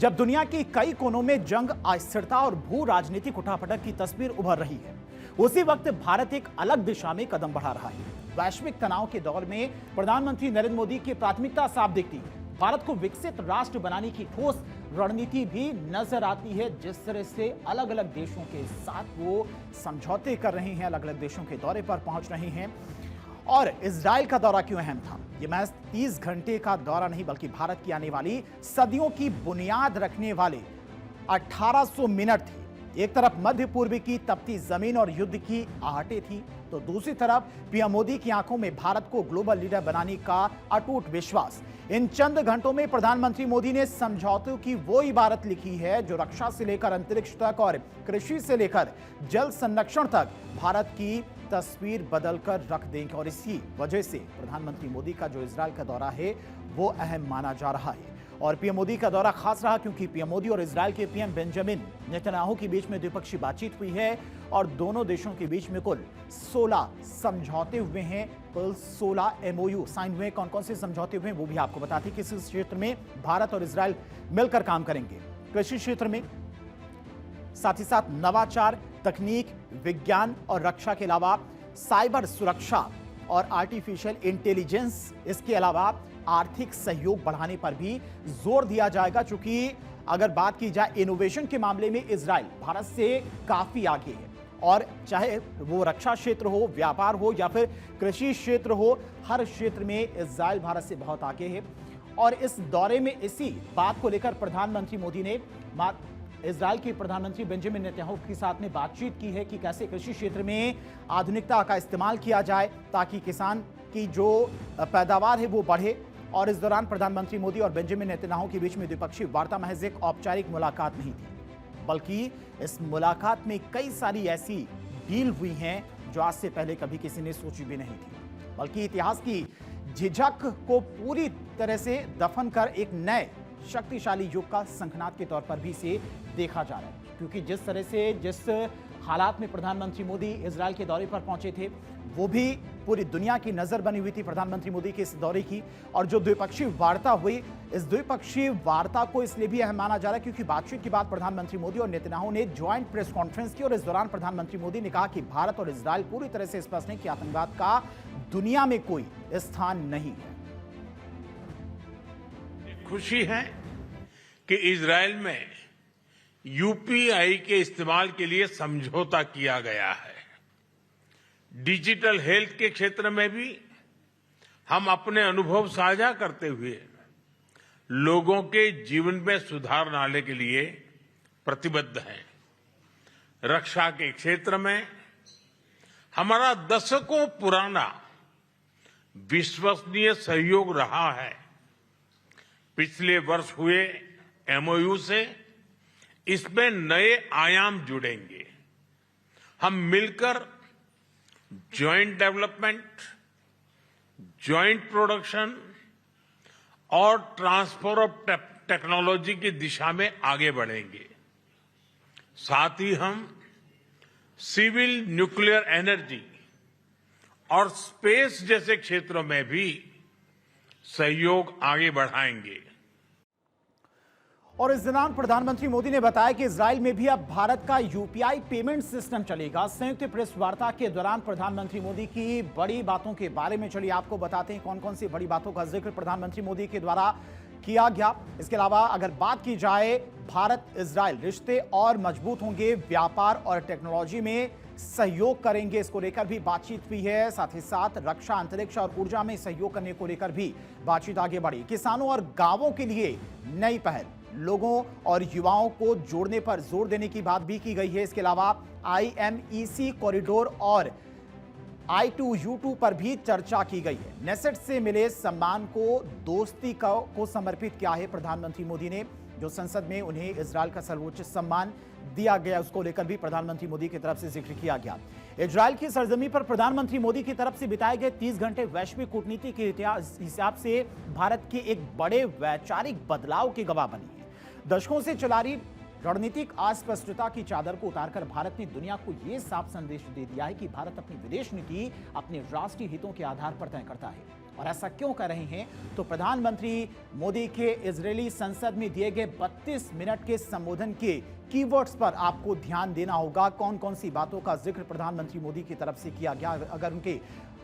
जब दुनिया के कई कोनों में जंग, अस्थिरता और भू राजनीतिक उठापटक की तस्वीर उभर रही है, उसी वक्त भारत एक अलग दिशा में कदम बढ़ा रहा है। वैश्विक तनाव के दौर में प्रधानमंत्री नरेंद्र मोदी की प्राथमिकता साफ दिखती है। भारत को विकसित राष्ट्र बनाने की ठोस रणनीति भी नजर आती है। जिस तरह से अलग अलग देशों के साथ वो समझौते कर रहे हैं, अलग अलग देशों के दौरे पर पहुंच रहे हैं। और इजराइल का दौरा क्यों अहम था? ये महज 30 घंटे का दौरा नहीं, बल्कि भारत की आने वाली सदियों की बुनियाद रखने वाले 1800 मिनट थे। एक तरफ मध्य पूर्व की तपती जमीन और युद्ध की आहटें थी, तो दूसरी तरफ पीएम मोदी की आंखों में भारत को ग्लोबल लीडर बनाने का अटूट विश्वास। इन चंद घंटों में प्रधानमंत्री मोदी ने समझौतों की वो इबारत लिखी है जो रक्षा से लेकर अंतरिक्ष तक और कृषि से लेकर जल संरक्षण तक भारत की तस्वीर बदलकर रख देंगे। और इसी वजह से प्रधानमंत्री मोदी का जो इजराइल का दौरा है वो अहम माना जा रहा है। और पीएम मोदी का दौरा खास रहा क्योंकि पीएम मोदी और इजराइल के पीएम बेंजामिन नेतन्याहू के बीच में द्विपक्षीय बातचीत हुई है और दोनों देशों के बीच में कुल 16 समझौते हुए हैं। कुल 16 एमओयू साइन हुए। कौन कौन से समझौते हुए हैं वो भी आपको बताते हैं। किस क्षेत्र में भारत और इजराइल मिलकर काम करेंगे? कृषि क्षेत्र में, साथ ही साथ नवाचार, तकनीक, विज्ञान और रक्षा के अलावा साइबर सुरक्षा और आर्टिफिशियल इंटेलिजेंस, इसके अलावा आर्थिक सहयोग बढ़ाने पर भी जोर दिया जाएगा। चूंकि अगर बात की जाए इनोवेशन के मामले में इजराइल भारत से काफी आगे है, और चाहे वो रक्षा क्षेत्र हो, व्यापार हो या फिर कृषि क्षेत्र हो, हर क्षेत्र में इजराइल भारत से बहुत आगे है। और इस दौरे में इसी बात को लेकर प्रधानमंत्री मोदी ने इजराइल के प्रधानमंत्री बेंजामिन नेतन्याहू के साथ में बातचीत की है कि कैसे कृषि क्षेत्र में आधुनिकता का इस्तेमाल किया जाए ताकि किसान की जो पैदावार है वो बढ़े। और इस दौरान प्रधानमंत्री मोदी और बेंजामिन नेतन्याहू के बीच में द्विपक्षीय वार्ता महज एक औपचारिक मुलाकात नहीं थी, बल्कि इस मुलाकात में कई सारी ऐसी डील हुई हैं जो आज से पहले कभी किसी ने सोची भी नहीं थी। बल्कि इतिहास की झिझक को पूरी तरह से दफन कर एक नए शक्तिशाली युग का शंखनाद के तौर पर भी इसे देखा जा रहा है। क्योंकि जिस तरह से, जिस हालात में प्रधानमंत्री मोदी इजराइल के दौरे पर पहुंचे थे, वो भी पूरी दुनिया की नजर बनी हुई थी प्रधानमंत्री मोदी के इस दौरे की। और जो द्विपक्षीय वार्ता हुई, इस द्विपक्षीय वार्ता को इसलिए भी अहम माना जा रहा है क्योंकि बातचीत के बाद प्रधानमंत्री मोदी और नेतन्याहू ने ज्वाइंट प्रेस कॉन्फ्रेंस की। और इस दौरान प्रधानमंत्री मोदी ने कहा कि भारत और इजराइल पूरी तरह से स्पष्ट है कि आतंकवाद का दुनिया में कोई स्थान नहीं है। खुशी है कि इजराइल में यूपीआई के इस्तेमाल के लिए समझौता किया गया है। डिजिटल हेल्थ के क्षेत्र में भी हम अपने अनुभव साझा करते हुए लोगों के जीवन में सुधार लाने के लिए प्रतिबद्ध हैं। रक्षा के क्षेत्र में हमारा दशकों पुराना विश्वसनीय सहयोग रहा है। पिछले वर्ष हुए एमओयू से इसमें नए आयाम जुड़ेंगे। हम मिलकर जॉइंट डेवलपमेंट, जॉइंट प्रोडक्शन और ट्रांसफर ऑफ टेक्नोलॉजी की दिशा में आगे बढ़ेंगे। साथ ही हम सिविल न्यूक्लियर एनर्जी और स्पेस जैसे क्षेत्रों में भी सहयोग आगे बढ़ाएंगे। और इस दौरान प्रधानमंत्री मोदी ने बताया कि इजराइल में भी अब भारत का यूपीआई पेमेंट सिस्टम चलेगा। संयुक्त प्रेस वार्ता के दौरान प्रधानमंत्री मोदी की बड़ी बातों के बारे में चलिए आपको बताते हैं कौन कौन सी बड़ी बातों का जिक्र प्रधानमंत्री मोदी के द्वारा किया गया। इसके अलावा अगर बात की जाए, भारत इजराइल रिश्ते और मजबूत होंगे, व्यापार और टेक्नोलॉजी में सहयोग करेंगे, इसको लेकर भी बातचीत हुई है। साथ ही साथ रक्षा, अंतरिक्ष और ऊर्जा में सहयोग करने को लेकर भी बातचीत आगे बढ़ी। किसानों और गांवों के लिए नई पहल, लोगों और युवाओं को जोड़ने पर जोर देने की बात भी की गई है। इसके अलावा IMEC कॉरिडोर और I2U2 पर भी चर्चा की गई है। नेसेट से मिले सम्मान को दोस्ती को समर्पित किया है प्रधानमंत्री मोदी ने। जो संसद में उन्हें इजराइल का सर्वोच्च सम्मान दिया गया, उसको लेकर भी प्रधानमंत्री मोदी की तरफ से जिक्र किया गया। इजराइल की सरजमी पर प्रधानमंत्री मोदी की तरफ से बिताए गए 30 घंटे वैश्विक कूटनीति के हिसाब से भारत के एक बड़े वैचारिक बदलाव के गवाह बनी है। दशकों से चला रही रणनीतिक अस्पष्टता की चादर को उतारकर भारत ने दुनिया को यह साफ संदेश दे दिया है कि भारत अपनी विदेश नीति अपने राष्ट्रीय हितों के आधार पर तय करता है और ऐसा क्यों कर रहे हैं, तो प्रधानमंत्री मोदी के इजरायली संसद में दिए गए 32 मिनट के संबोधन के कीवर्ड्स पर आपको ध्यान देना होगा। कौन कौन सी बातों का जिक्र प्रधानमंत्री मोदी की तरफ से किया गया। अगर उनके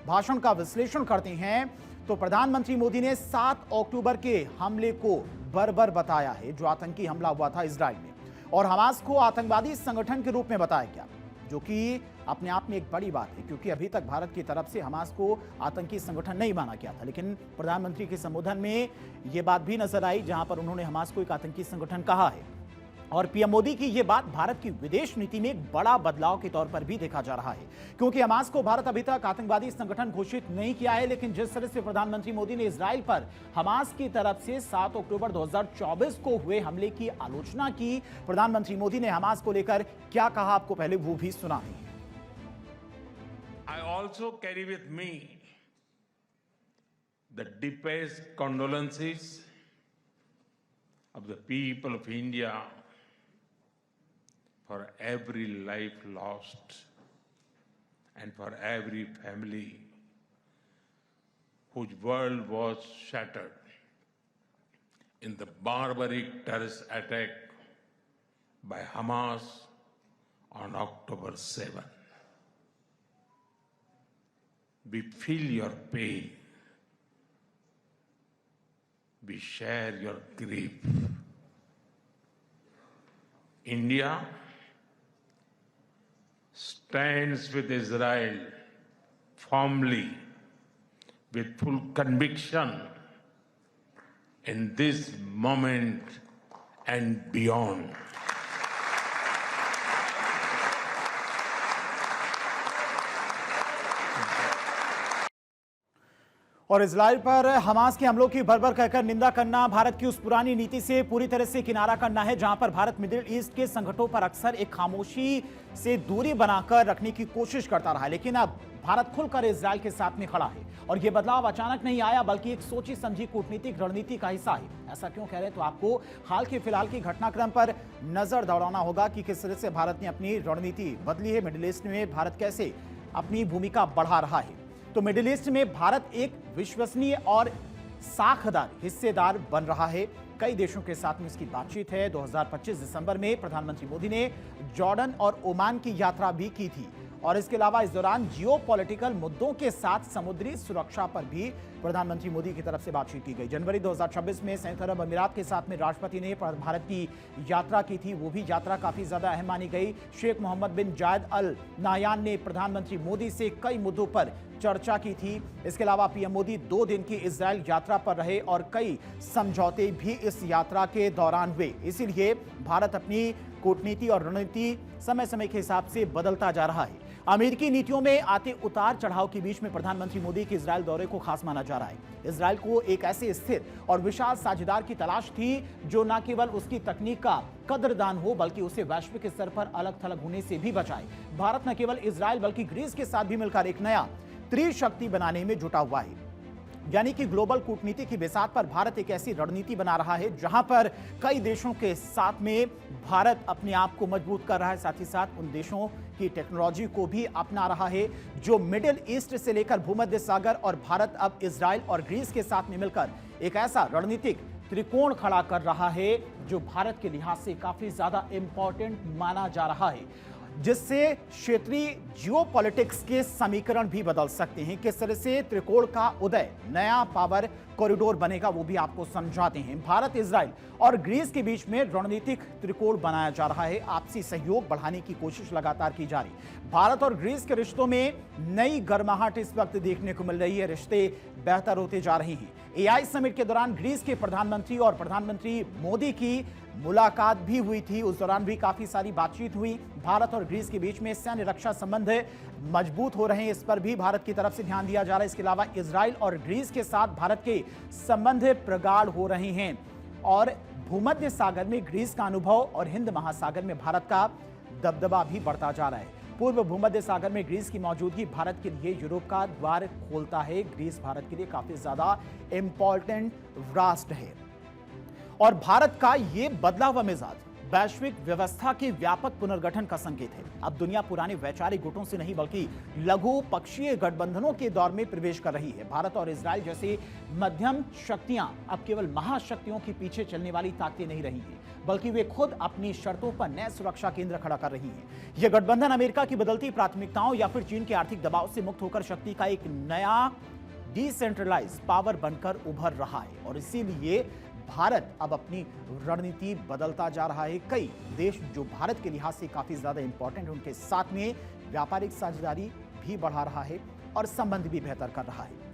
भाषण का विश्लेषण करते हैं तो प्रधानमंत्री मोदी ने 7 अक्टूबर के हमले को बर्बर बताया है, जो आतंकी हमला हुआ था इजराइल में, और हमास को आतंकवादी संगठन के रूप में बताया गया, जो कि अपने आप में एक बड़ी बात है, क्योंकि अभी तक भारत की तरफ से हमास को आतंकी संगठन नहीं माना गया था। लेकिन प्रधानमंत्री के संबोधन में यह बात भी नजर आई, जहां पर उन्होंने हमास को एक आतंकी संगठन कहा है। और पीएम मोदी की यह बात भारत की विदेश नीति में एक बड़ा बदलाव के तौर पर भी देखा जा रहा है, क्योंकि हमास को भारत अभी तक आतंकवादी संगठन घोषित नहीं किया है। लेकिन जिस तरह से प्रधानमंत्री मोदी ने इजराइल पर हमास की तरफ से 7 अक्टूबर 2024 को हुए हमले की आलोचना की, प्रधानमंत्री मोदी ने हमास को लेकर क्या कहा, आपको पहले वो भी सुना है। I also carry with me the deepest condolences of the people of India for every life lost and for every family whose world was shattered in the barbaric terrorist attack by Hamas on October 7. We feel your pain. We share your grief. India stands with Israel firmly, with full conviction in this moment and beyond. और Israel पर Hamas के हमलों की भर-भर कहकर निंदा करना भारत की उस पुरानी नीति से पूरी तरह से किनारा करना है, जहां पर भारत मिडिल ईस्ट के संकटों पर अक्सर एक खामोशी से दूरी बनाकर रखने की कोशिश करता रहा है। लेकिन अब भारत खुलकर इजराइल के साथ में खड़ा है, और यह बदलाव अचानक नहीं आया, बल्कि एक सोची समझी कूटनीतिक रणनीति का हिस्सा है। ऐसा क्यों कह रहे हैं, तो आपको हाल के फिलहाल की घटनाक्रम पर नजर दौड़ाना होगा कि किस तरह से भारत ने अपनी रणनीति बदली है। मिडिल ईस्ट में भारत कैसे अपनी भूमिका बढ़ा रहा है। तो मिडिल ईस्ट में भारत एक विश्वसनीय और साझेदार हिस्सेदार बन रहा है। कई देशों के साथ में इसकी बातचीत है। 2025 दिसंबर में प्रधानमंत्री मोदी ने जॉर्डन और ओमान की यात्रा भी की थी, और इसके अलावा इस दौरान जियोपॉलिटिकल मुद्दों के साथ समुद्री सुरक्षा पर भी प्रधानमंत्री मोदी की तरफ से बातचीत की गई। जनवरी 2026 में संयुक्त अरब अमीरात के साथ में राष्ट्रपति ने भारत की यात्रा की थी, वो भी यात्रा काफी ज्यादा अहम मानी गई। शेख मोहम्मद बिन जायद अल नायान ने प्रधानमंत्री मोदी से कई मुद्दों पर चर्चा की थी। इसके अलावा पीएम मोदी 2 दिन की इजराइल यात्रा पर रहे, और कई समझौते भी इस यात्रा के दौरान हुए। इसीलिए भारत अपनी कूटनीति और रणनीति समय समय के हिसाब से बदलता जा रहा है। अमेरिकी नीतियों में आते उतार चढ़ाव के बीच में प्रधानमंत्री मोदी के इजराइल दौरे को खास माना जा रहा है। इजराइल को एक ऐसे स्थिर और विशाल साझेदार की तलाश थी, जो न केवल उसकी तकनीक का कदरदान हो, बल्कि उसे वैश्विक स्तर पर अलग थलग होने से भी बचाए। भारत न केवल इजराइल बल्कि ग्रीस के साथ भी मिलकर एक नया त्रिशक्ति बनाने में जुटा हुआ है। यानी कि ग्लोबल कूटनीति की बिसात पर भारत एक ऐसी रणनीति बना रहा है, जहां पर कई देशों के साथ में भारत अपने आप को मजबूत कर रहा है, साथ ही साथ उन देशों की टेक्नोलॉजी को भी अपना रहा है, जो मिडिल ईस्ट से लेकर भूमध्य सागर, और भारत अब इजराइल और ग्रीस के साथ में मिलकर एक ऐसा रणनीतिक त्रिकोण खड़ा कर रहा है, जो भारत के लिहाज से काफी ज्यादा इंपॉर्टेंट माना जा रहा है, जिससे क्षेत्रीय जियोपॉलिटिक्स के समीकरण भी बदल सकते हैं। किस तरह से त्रिकोण का उदय नया पावर कॉरिडोर बनेगा, वो भी आपको समझाते हैं। भारत, इजराइल और ग्रीस के बीच में रणनीतिक त्रिकोण बनाया जा रहा है। आपसी सहयोग बढ़ाने की कोशिश लगातार की जा रही। भारत और ग्रीस के रिश्तों में नई गर्माहट इस वक्त देखने को मिल रही है। रिश्ते बेहतर होते जा रहे हैं। एआई समिट के दौरान ग्रीस के प्रधानमंत्री और प्रधानमंत्री मोदी की मुलाकात भी हुई थी। उस दौरान भी काफी सारी बातचीत हुई। भारत और ग्रीस के बीच में सैन्य रक्षा संबंध मजबूत हो रहे हैं, इस पर भी भारत की तरफ से ध्यान दिया जा रहा है। इसके अलावा इजराइल और ग्रीस के साथ भारत के संबंध प्रगाढ़ हो रहे हैं, और भूमध्य सागर में ग्रीस का अनुभव और हिंद महासागर में भारत का दबदबा भी बढ़ता जा रहा है। पूर्व भूमध्य सागर में ग्रीस की मौजूदगी भारत के लिए यूरोप का द्वार खोलता है। ग्रीस भारत के लिए काफी ज्यादा इंपॉर्टेंट राष्ट्र है, और भारत का ये बदला हुआ मिजाज वैश्विक व्यवस्था के व्यापक पुनर्गठन का संकेत है। अब दुनिया पुराने वैचारिक गुटों से नहीं बल्कि लघु पक्षीय गठबंधनों के दौर में प्रवेश कर रही है। भारत और इजराइल जैसी मध्यम शक्तियां अब केवल महाशक्तियों के पीछे चलने वाली ताकतें नहीं रही हैं, बल्कि वे खुद अपनी शर्तों पर नए सुरक्षा केंद्र खड़ा कर रही हैं। यह गठबंधन अमेरिका की बदलती प्राथमिकताओं या फिर चीन के आर्थिक दबाव से मुक्त होकर शक्ति का एक नया डिसेंट्रलाइज पावर बनकर उभर रहा है और इसीलिए भारत अब अपनी रणनीति बदलता जा रहा है। कई देश जो भारत के लिहाज से काफी ज्यादा इंपॉर्टेंट है, उनके साथ में व्यापारिक साझेदारी भी बढ़ा रहा है और संबंध भी बेहतर कर रहा है।